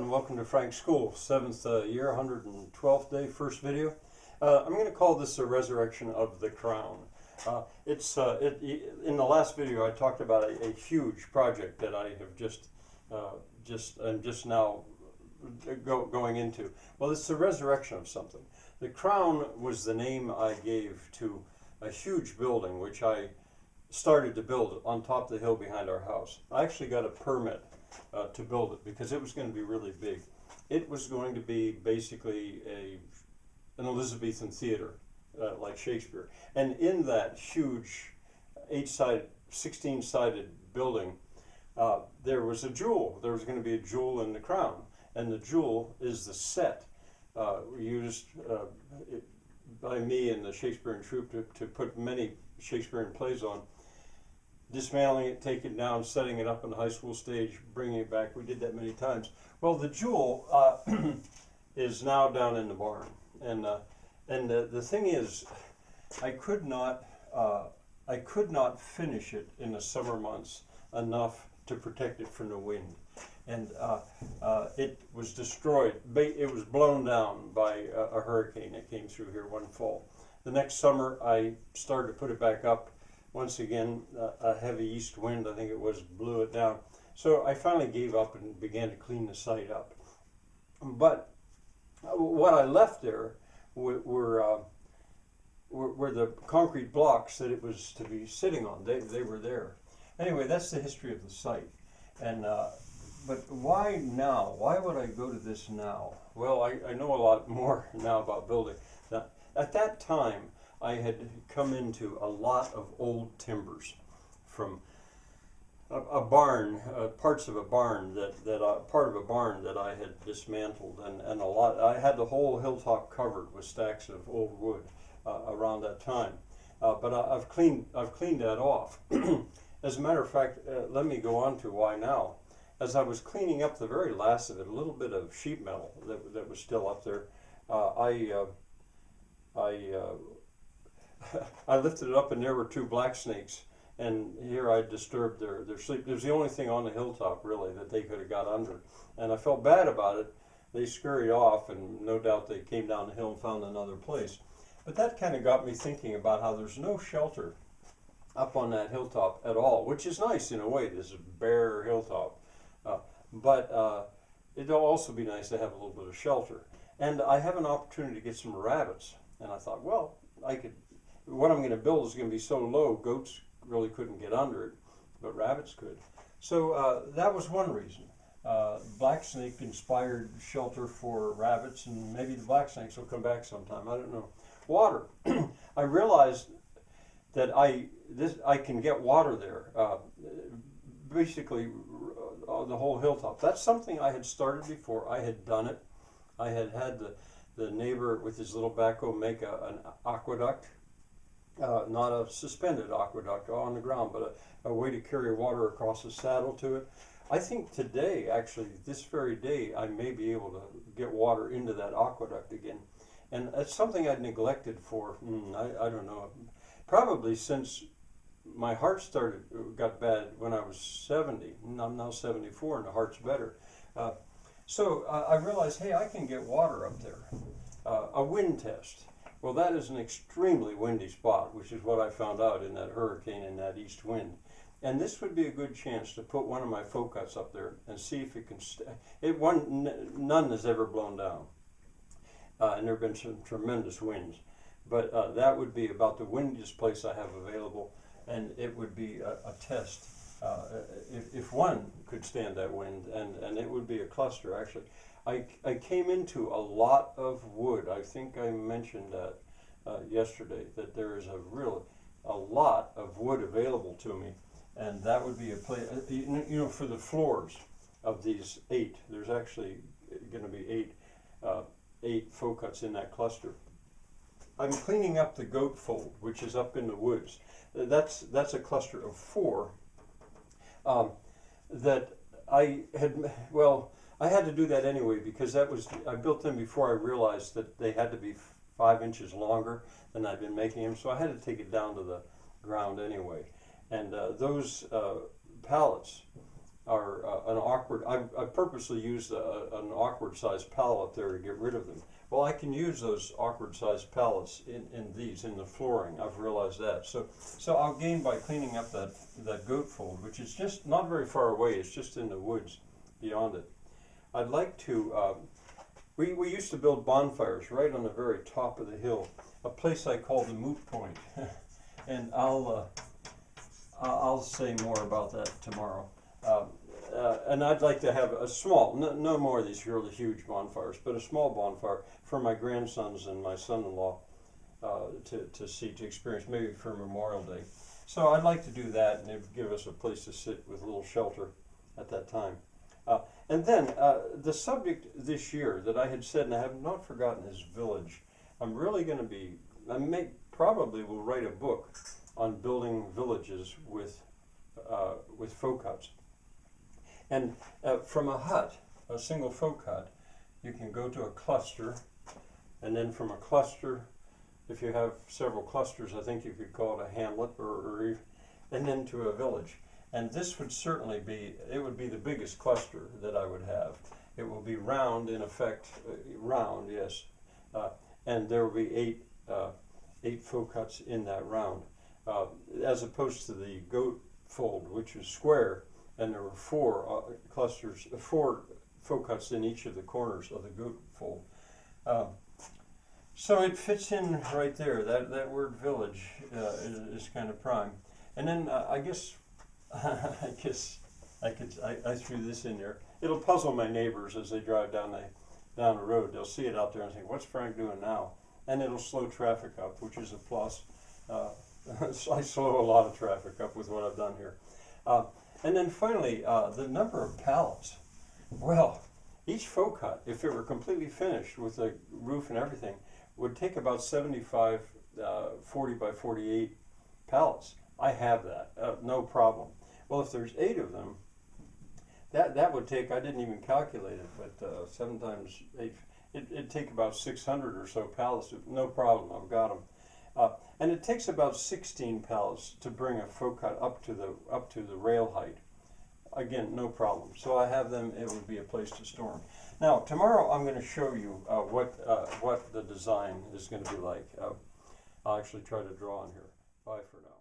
and welcome to Frank's School, 7th year, 112th day, first video. I'm going to call this a resurrection of the crown. In the last video I talked about a huge project that I have just now going into. Well, it's the resurrection of something. The crown was the name I gave to a huge building which I started to build on top of the hill behind our house. I actually got a permit to build it because it was going to be really big. It was going to be basically an Elizabethan theater, like Shakespeare. And in that huge 16-sided building, there was a jewel. There was going to be a jewel in the crown. And the jewel is the set used by me and the Shakespearean troupe to put many Shakespearean plays on. Dismantling it, taking it down, setting it up on the high school stage, bringing it back. We did that many times. Well, the jewel is now down in the barn, and the thing is, I could not finish it in the summer months enough to protect it from the wind, and it was destroyed. It was blown down by a hurricane that came through here one fall. The next summer, I started to put it back up. Once again, a heavy east wind, I think it was, blew it down. So I finally gave up and began to clean the site up. But what I left there were the concrete blocks that it was to be sitting on. They were there. Anyway, that's the history of the site. And but why now? Why would I go to this now? Well, I know a lot more now about building. Now, at that time, I had come into a lot of old timbers from a barn, parts of a barn part of a barn that I had dismantled, and a lot. I had the whole hilltop covered with stacks of old wood around that time, but I've cleaned that off. As a matter of fact, let me go on to why now. As I was cleaning up the very last of it, a little bit of sheet metal that was still up there, I lifted it up, and there were two black snakes, and here I disturbed their sleep. It was the only thing on the hilltop, really, that they could have got under, and I felt bad about it. They scurried off, and no doubt they came down the hill and found another place. But that kind of got me thinking about how there's no shelter up on that hilltop at all, which is nice in a way. This is a bare hilltop, but it'll also be nice to have a little bit of shelter. And I have an opportunity to get some rabbits, and I thought, well, what I'm going to build is going to be so low, goats really couldn't get under it, but rabbits could. So that was one reason. Black snake inspired shelter for rabbits, and maybe the black snakes will come back sometime. I don't know. Water. I realized that I can get water there. Basically, the whole hilltop. That's something I had started before. I had done it. I had the neighbor with his little backhoe make an aqueduct. Not a suspended aqueduct on the ground, but a way to carry water across the saddle to it. I think today, actually, this very day, I may be able to get water into that aqueduct again. And it's something I'd neglected for, I don't know, probably since my heart got bad when I was 70. I'm now 74 and the heart's better. So I realized, hey, I can get water up there. A wind test. Well, that is an extremely windy spot, which is what I found out in that hurricane and that east wind. And this would be a good chance to put one of my folk huts up there and see if it can none has ever blown down. And there have been some tremendous winds. But that would be about the windiest place I have available, and it would be a test. If one could stand that wind, and it would be a cluster, actually. I came into a lot of wood. I think I mentioned that yesterday, that there is a lot of wood available to me, and that would be a place, for the floors of these 8. There's actually going to be 8 folk huts in that cluster. I'm cleaning up the goat fold, which is up in the woods. That's a cluster of 4 that I had to do that anyway, because I built them before I realized that they had to be 5 inches longer than I'd been making them, so I had to take it down to the ground anyway. And those pallets an awkward. I purposely used an awkward sized pallet up there to get rid of them. Well, I can use those awkward sized pallets in the flooring. I've realized that. So I'll gain by cleaning up that goat fold, which is just not very far away. It's just in the woods beyond it. I'd like to. We used to build bonfires right on the very top of the hill, a place I call the moot point, and I'll say more about that tomorrow. And I'd like to have a small, no more of these really huge bonfires, but a small bonfire for my grandsons and my son-in-law to experience, maybe for Memorial Day. So I'd like to do that, and it would give us a place to sit with a little shelter at that time. And then the subject this year that I had said, and I have not forgotten, is village. I'm really going to be, probably will write a book on building villages with folk huts. And from a hut, a single folk hut, you can go to a cluster, and then from a cluster, if you have several clusters, I think you could call it a hamlet, and then to a village. And this would certainly be, it would be the biggest cluster that I would have. It will be round, in effect, round, yes. And there will be eight folk huts in that round, as opposed to the goat fold, which is square, and there were four folk huts in each of the corners of the goat fold. So it fits in right there. That word village is kind of prime. And then I guess I threw this in there. It'll puzzle my neighbors as they drive down the road. They'll see it out there and think, "What's Frank doing now?" And it'll slow traffic up, which is a plus. I slow a lot of traffic up with what I've done here. And then finally, the number of pallets. Well, each folk hut, if it were completely finished with the roof and everything, would take about 75 40 by 48 pallets. I have that, no problem. Well, if there's 8 of them, that would take, I didn't even calculate it, but 7 times 8, it'd take about 600 or so pallets. No problem, I've got them. And it takes about 16 pallets to bring a folk hut up to the rail height. Again, no problem. So I have them. It would be a place to store them. Now tomorrow I'm going to show you what the design is going to be like. I'll actually try to draw on here. Bye for now.